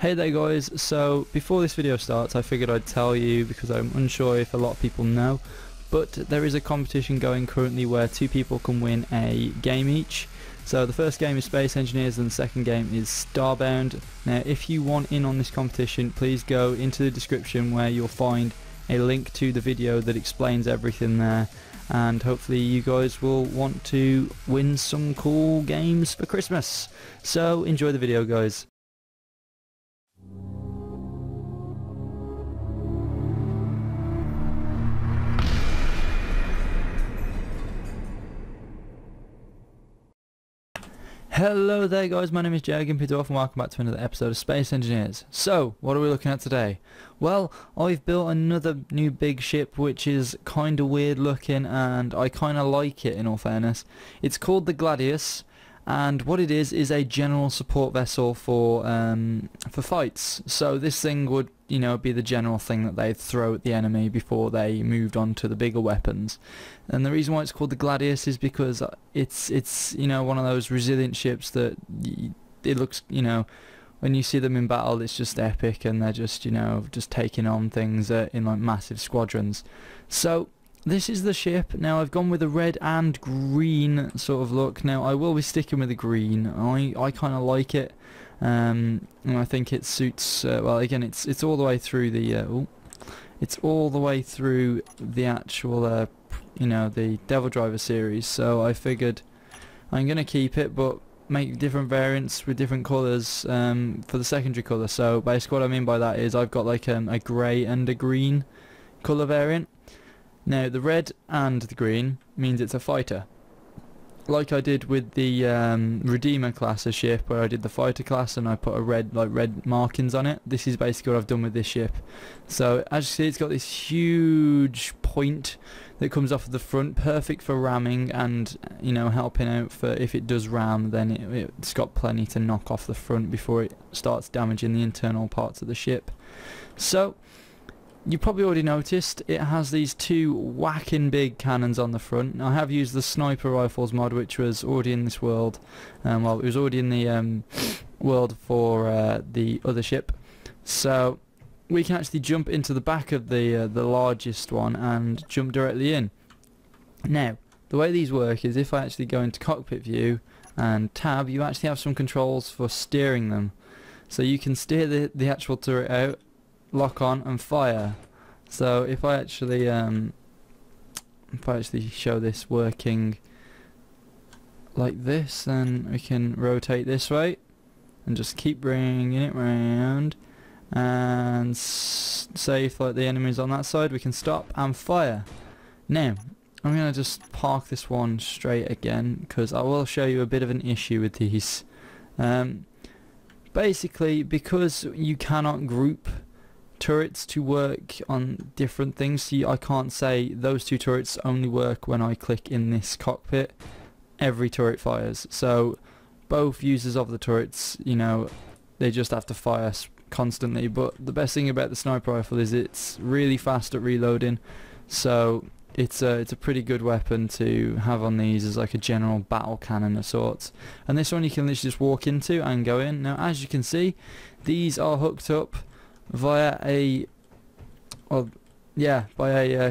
Hey there guys, so before this video starts I figured I'd tell you because I'm unsure if a lot of people know, but there is a competition going currently where two people can win a game each. So the first game is Space Engineers and the second game is Starbound. Now if you want in on this competition, please go into the description where you'll find a link to the video that explains everything there, and hopefully you guys will want to win some cool games for Christmas. So enjoy the video guys. Hello there guys, my name is Jurgen Pidorf and welcome back to another episode of Space Engineers. So, what are we looking at today? Well, I've built another new big ship which is kinda weird looking and I kinda like it in all fairness. It's called the Gladius, and what it is a general support vessel for fights. So this thing would, you know, be the general thing that they'd throw at the enemy before they moved on to the bigger weapons. And the reason why it's called the Gladius is because it's you know, one of those resilient ships that it looks, you know, when you see them in battle it's just epic and they're just, you know, just taking on things in like massive squadrons. So this is the ship. Now I've gone with a red and green sort of look. Now I will be sticking with the green. I kind of like it, and I think it suits. Well, again, it's all the way through the. It's all the way through the actual, you know, the Devil Driver series. So I figured I'm gonna keep it, but make different variants with different colours for the secondary colour. So basically, what I mean by that is I've got like a grey and a green colour variant. Now the red and the green means it's a fighter, like I did with the Redeemer class of ship, where I did the fighter class and I put a red markings on it. This is basically what I've done with this ship. So as you see, it's got this huge point that comes off of the front, perfect for ramming and, you know, helping out for if it does ram, then it's got plenty to knock off the front before it starts damaging the internal parts of the ship. So you probably already noticed it has these two whacking big cannons on the front. Now, I have used the sniper rifles mod, which was already in this world. Well, it was already in the world for the other ship. So we can actually jump into the back of the largest one and jump directly in. Now, the way these work is if I actually go into cockpit view and tab, you actually have some controls for steering them. So you can steer the actual turret out, lock on and fire. So if I actually show this working like this, then we can rotate this way and just keep bringing it round, and say if like the enemy's on that side, we can stop and fire. Now I'm gonna just park this one straight again because I will show you a bit of an issue with these. Basically, because you cannot group turrets to work on different things, see, I can't say those two turrets only work when I click in this cockpit. Every turret fires, so both users of the turrets, you know, they just have to fire constantly. But the best thing about the sniper rifle is it's really fast at reloading, so it's a pretty good weapon to have on these as like a general battle cannon of sorts. And this one you can literally just walk into and go in. Now as you can see, these are hooked up via a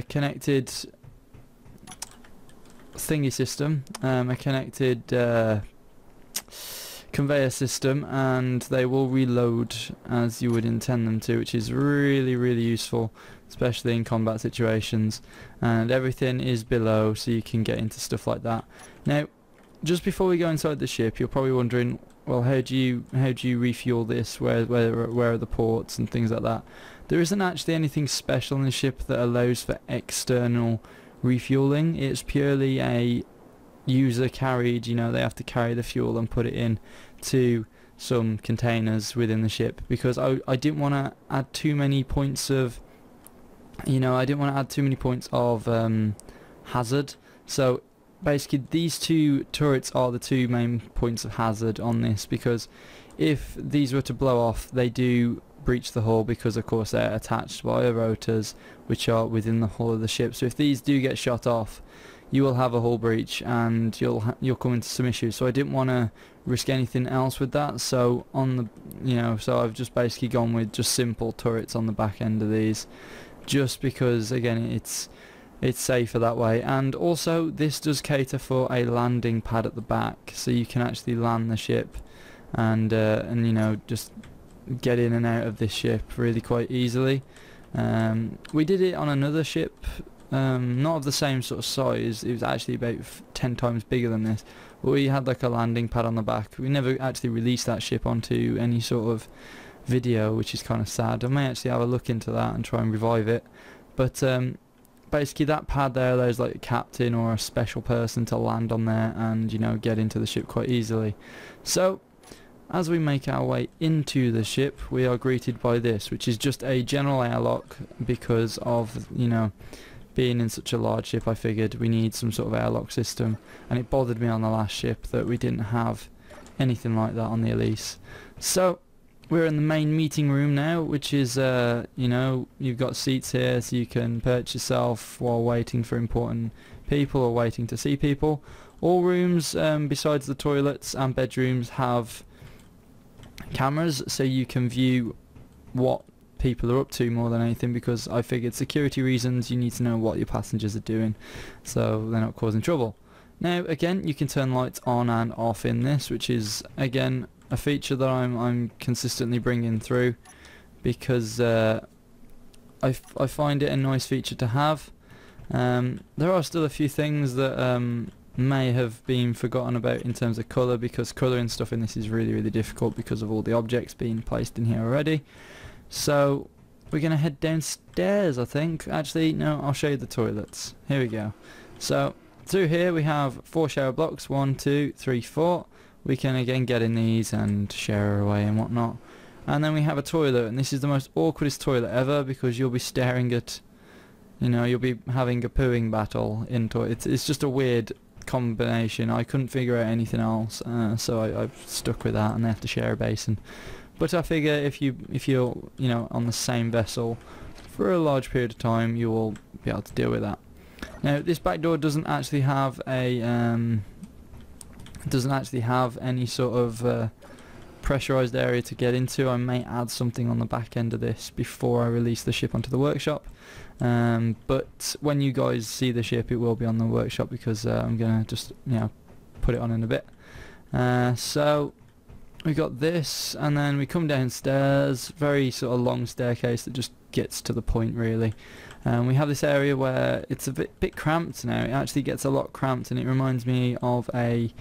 connected thingy system, a connected conveyor system, and they will reload as you would intend them to, which is really useful, especially in combat situations. And everything is below, so you can get into stuff like that. Now just before we go inside the ship, you're probably wondering, well, how do you refuel this? Where are the ports and things like that? There isn't actually anything special in the ship that allows for external refueling. It's purely a user carried, you know, they have to carry the fuel and put it in to some containers within the ship, because I didn't want to add too many points of, you know, hazard. So basically these two turrets are the two main points of hazard on this, because if these were to blow off, they do breach the hull, because of course they're attached via rotors which are within the hull of the ship. So if these do get shot off, you will have a hull breach and you'll come into some issues. So I didn't want to risk anything else with that. So on the, so I've just basically gone with just simple turrets on the back end of these, just because again it's safer that way. And also this does cater for a landing pad at the back, so you can actually land the ship and just get in and out of this ship really quite easily. We did it on another ship, not of the same sort of size. It was actually about 10 times bigger than this, but we had like a landing pad on the back. We never actually released that ship onto any sort of video, which is kind of sad. I may actually have a look into that and try and revive it. But basically that pad there allows like a captain or a special person to land on there and get into the ship quite easily. So as we make our way into the ship, we are greeted by this, which is just a general airlock. Because of being in such a large ship, I figured we need some sort of airlock system, and it bothered me on the last ship that we didn't have anything like that on the Elise. So we're in the main meeting room now, which is you've got seats here so you can perch yourself while waiting for important people or waiting to see people. All rooms besides the toilets and bedrooms have cameras, so you can view what people are up to more than anything, because I figured security reasons you need to know what your passengers are doing so they're not causing trouble. Now again, you can turn lights on and off in this, which is again a feature that I'm consistently bringing through, because I find it a nice feature to have. There are still a few things that may have been forgotten about in terms of colour, because colouring stuff in this is really difficult because of all the objects being placed in here already. So we're going to head downstairs, I think. Actually, no, I'll show you the toilets. Here we go. So through here we have 4 shower blocks, 1, 2, 3, 4. We can again get in these and shower away and whatnot. And then we have a toilet, and this is the most awkwardest toilet ever, because you'll be staring at, you'll be having a pooing battle into it. It's just a weird combination. I couldn't figure out anything else, so I've stuck with that, and they have to share a basin. But I figure if you're on the same vessel for a large period of time, you will be able to deal with that. Now this back door doesn't actually have a any sort of pressurized area to get into. I may add something on the back end of this before I release the ship onto the workshop. But when you guys see the ship, it will be on the workshop, because I'm gonna just put it on in a bit. So we got this, and then we come downstairs, very sort of long staircase that just gets to the point really. We have this area where it's a bit cramped now. It actually gets a lot cramped, and it reminds me of a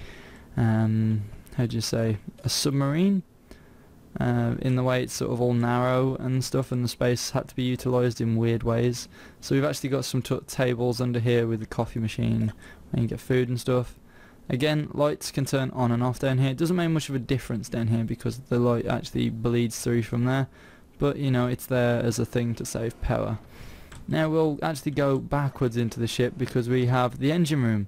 how do you say, a submarine, in the way it's sort of all narrow and stuff, and the space had to be utilised in weird ways. So we've actually got some tables under here with the coffee machine where you get food and stuff. Again, lights can turn on and off down here. It doesn't make much of a difference down here because the light actually bleeds through from there, but it's there as a thing to save power. Now we'll actually go backwards into the ship, because we have the engine room.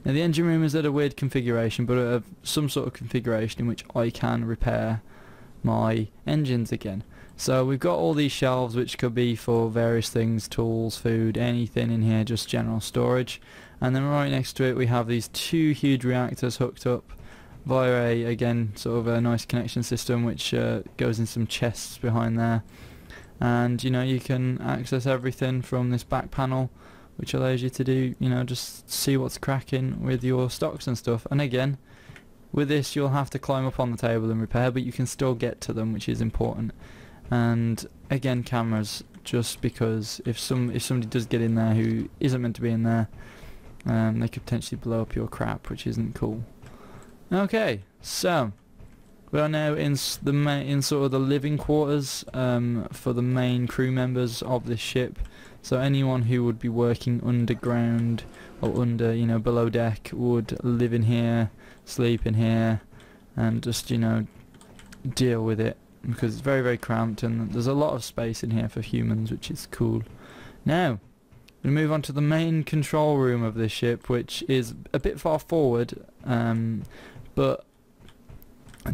Now the engine room is at a weird configuration, but some sort of configuration in which I can repair my engines again. So we've got all these shelves, which could be for various things, tools, food, anything in here, just general storage. And then right next to it we have these 2 huge reactors hooked up via again sort of a nice connection system, which goes in some chests behind there. And you can access everything from this back panel, which allows you to do just see what's cracking with your stocks and stuff. And again, with this you'll have to climb up on the table and repair, but you can still get to them, which is important. And again, cameras, just because if somebody does get in there who isn't meant to be in there, they could potentially blow up your crap, which isn't cool. Okay, so we are now in sort of the living quarters for the main crew members of this ship. So anyone who would be working underground or under, below deck would live in here, sleep in here, and just, deal with it, because it's very cramped, and there's a lot of space in here for humans, which is cool. Now we move on to the main control room of this ship, which is a bit far forward, but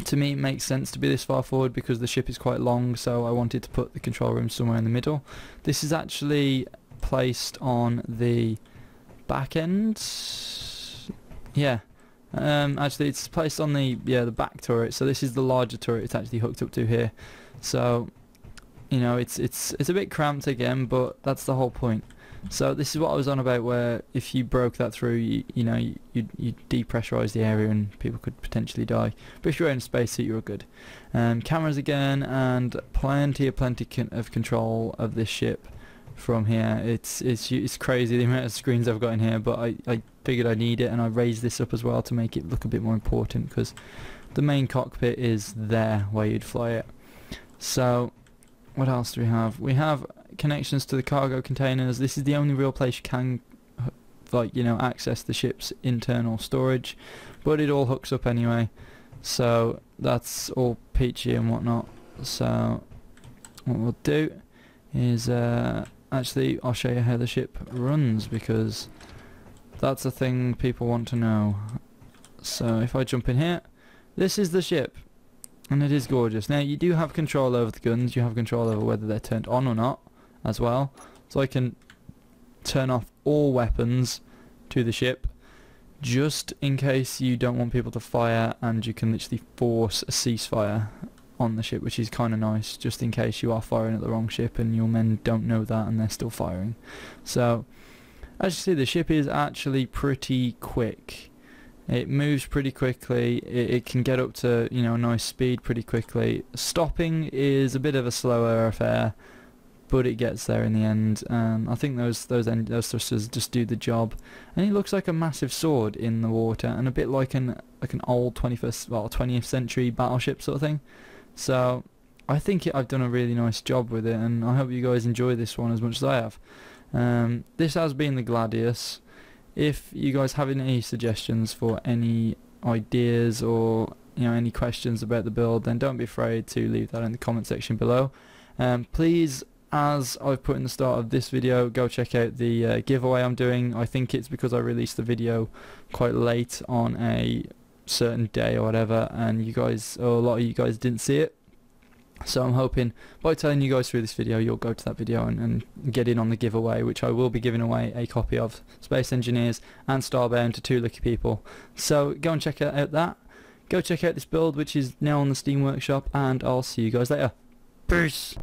to me it makes sense to be this far forward because the ship is quite long, so I wanted to put the control room somewhere in the middle. This is actually placed on the back end, yeah, Actually, it's placed on the back turret. So this is the larger turret it's actually hooked up to here. So, you know, it's a bit cramped again, but that's the whole point. So this is what I was on about, where if you broke that through, you depressurize the area and people could potentially die. But if you're in a spacesuit, you're good. Cameras again, and plenty of control of this ship from here. It's crazy the amount of screens I've got in here, but I figured I need it, and I raised this up as well to make it look a bit more important, because the main cockpit is there where you'd fly it. So what else do we have? We have connections to the cargo containers. This is the only real place you can access the ship's internal storage, but it all hooks up anyway, so that's all peachy and whatnot. So what we'll do is actually I'll show you how the ship runs, because that's a thing people want to know. So if I jump in here, this is the ship, and it is gorgeous. Now you do have control over the guns, you have control over whether they're turned on or not as well. So I can turn off all weapons to the ship, just in case you don't want people to fire, and you can literally force a ceasefire on the ship, which is kind of nice, just in case you are firing at the wrong ship and your men don't know that and they're still firing. So as you see, the ship is actually pretty quick. It moves pretty quickly. It can get up to, you know, a nice speed pretty quickly. Stopping is a bit of a slower affair, but it gets there in the end. I think those thrusters just do the job, and it looks like a massive sword in the water, and a bit like an old 20th century battleship sort of thing. So I think I've done a really nice job with it, and I hope you guys enjoy this one as much as I have. This has been the Gladius. If you guys have any suggestions for any ideas, or any questions about the build, then don't be afraid to leave that in the comment section below. Please, as I've put in the start of this video, go check out the giveaway I'm doing. I think it's because I released the video quite late on a certain day or whatever, and a lot of you guys didn't see it. So I'm hoping by telling you guys through this video, you'll go to that video and get in on the giveaway, which I will be giving away a copy of Space Engineers and Starbound to 2 lucky people. So go and check out that. Go check out this build, which is now on the Steam Workshop, and I'll see you guys later. Peace!